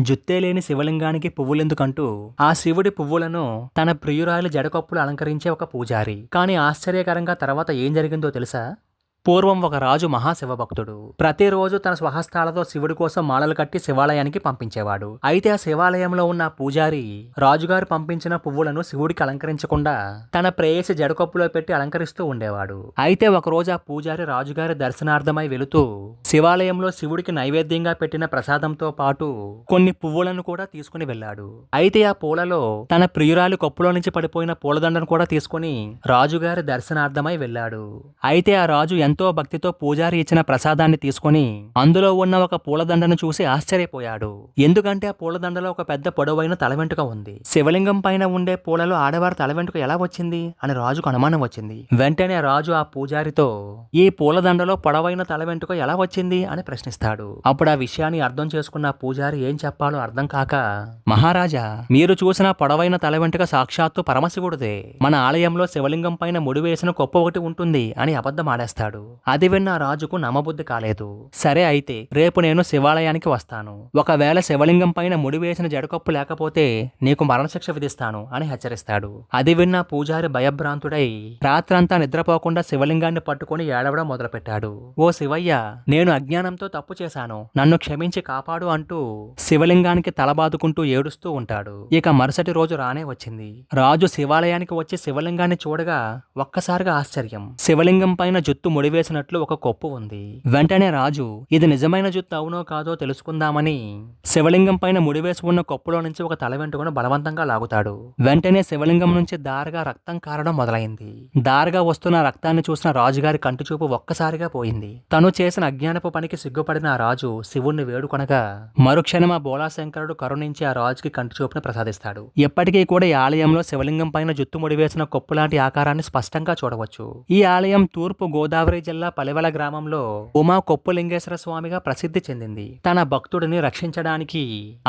జుత్తే లేని శివలింగానికి పువ్వులెందుకంటూ ఆ శివుడి పువ్వులను తన ప్రియురాలి జడకొప్పులు అలంకరించే ఒక పూజారి. కానీ ఆశ్చర్యకరంగా తర్వాత ఏం జరిగిందో తెలుసా? పూర్వం ఒక రాజు మహాశివభక్తుడు. ప్రతిరోజు తన స్వహస్తాలతో శివుడి కోసం మాలలు కట్టి శివాలయానికి పంపించేవాడు. అయితే ఆ శివాలయంలో ఉన్న ఆ పూజారి రాజుగారు పంపించిన పువ్వులను శివుడికి అలంకరించకుండా తన ప్రేయసి జడకొప్పులో పెట్టి అలంకరిస్తూ ఉండేవాడు. అయితే ఒకరోజు ఆ పూజారి రాజుగారి దర్శనార్థమై వెళుతూ శివాలయంలో శివుడికి నైవేద్యంగా పెట్టిన ప్రసాదంతో పాటు కొన్ని పువ్వులను కూడా తీసుకుని వెళ్ళాడు. అయితే ఆ పూలలో తన ప్రియురాలి కొప్పులో నుంచి పడిపోయిన పూలదండను కూడా తీసుకుని రాజుగారి దర్శనార్థమై వెళ్ళాడు. అయితే ఆ రాజు ఎంతో భక్తితో పూజారి ఇచ్చిన ప్రసాదాన్ని తీసుకుని అందులో ఉన్న ఒక పూలదండను చూసి ఆశ్చర్యపోయాడు. ఎందుకంటే ఆ పూలదండలో ఒక పెద్ద పొడవైన తలవెంటుక ఉంది. శివలింగం పైన ఉండే పూలలో ఆడవారి తలవెంటుక ఎలా వచ్చింది అని రాజుకు అనుమానం వచ్చింది. వెంటనే రాజు ఆ పూజారితో ఈ పూలదండలో పొడవైన తలవెంటుక ఎలా వచ్చింది అని ప్రశ్నిస్తాడు. అప్పుడు ఆ విషయాన్ని అర్థం చేసుకున్న పూజారి ఏం చెప్పాలో అర్థం కాక, మహారాజా, మీరు చూసిన పొడవైన తలవెంటుక సాక్షాత్తు పరమశివుడిదే. మన ఆలయంలో శివలింగం పైన ముడివేసిన కొప్పు ఒకటి ఉంటుంది అని అబద్ధం ఆడేస్తాడు. అది విన్న రాజుకు నమ్మబుద్ధి కాలేదు. సరే, అయితే రేపు నేను శివాలయానికి వస్తాను. ఒకవేళ శివలింగం పైన ముడివేసిన జడకొప్పు లేకపోతే నీకు మరణశిక్ష విధిస్తాను అని హెచ్చరిస్తాడు. అది విన్న పూజారి భయభ్రాంతుడై రాత్రంతా నిద్రపోకుండా శివలింగాన్ని పట్టుకుని ఏడవడం మొదలుపెట్టాడు. ఓ శివయ్య, నేను అజ్ఞానంతో తప్పు చేశాను, నన్ను క్షమించి కాపాడు అంటూ శివలింగానికి తలబాదుకుంటూ ఏడుస్తూ ఉంటాడు. ఇక మరుసటి రోజు రానే వచ్చింది. రాజు శివాలయానికి వచ్చి శివలింగాన్ని చూడగా ఒక్కసారిగా ఆశ్చర్యం. శివలింగం పైన జుత్తు ముడివేసినట్లు ఒక కొప్పు ఉంది. వెంటనే రాజు ఇది నిజమైన జుత్తు అవునో కాదో తెలుసుకుందామని శివలింగం పైన ముడివేసి ఉన్న కొప్పులో నుంచి ఒక తల వెంట్రుకను బలవంతంగా లాగుతాడు. వెంటనే శివలింగం నుంచి దారగా రక్తం కారడం మొదలైంది. దారగా వస్తున్న రక్తాన్ని చూసిన రాజుగారి కంటిచూపు ఒక్కసారిగా పోయింది. తను చేసిన అజ్ఞానపు పనికి సిగ్గుపడిన ఆ రాజు శివుణ్ణి వేడుకొనగా మరుక్షణం ఆ బోళాశంకరుడు కరుణించి ఆ రాజుకి కంటిచూపును ప్రసాదిస్తాడు. ఎప్పటికీ కూడా ఈ ఆలయంలో శివలింగం పైన జుత్తు ముడివేసిన కొప్పు లాంటి ఆకారాన్ని స్పష్టంగా చూడవచ్చు. ఈ ఆలయం తూర్పు గోదావరి జిల్లా పలివెల గ్రామంలో ఉమా కొప్పులింగేశ్వర స్వామిగా ప్రసిద్ధి చెందింది. తన భక్తుడిని రక్షించడానికి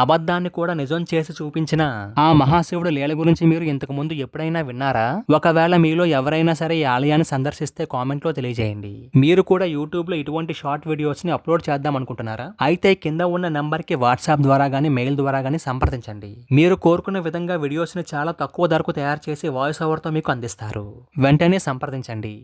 అబద్ధాన్ని కూడా నిజం చేసి చూపించిన ఆ మహాశివుడు లీల గురించి మీరు ఇంతకు ముందు ఎప్పుడైనా విన్నారా? ఒకవేళ మీలో ఎవరైనా సరే ఈ ఆలయాన్ని సందర్శిస్తే కామెంట్ లో తెలియజేయండి. మీరు కూడా యూట్యూబ్ లో ఇటువంటి షార్ట్ వీడియోస్ ని అప్లోడ్ చేద్దాం అనుకుంటున్నారా? అయితే కింద ఉన్న నంబర్ కి వాట్సాప్ ద్వారా గానీ మెయిల్ ద్వారా గానీ సంప్రదించండి. మీరు కోరుకున్న విధంగా వీడియోస్ ని చాలా తక్కువ ధరకు తయారు చేసి వాయిస్ ఓవర్ తో మీకు అందిస్తారు. వెంటనే సంప్రదించండి.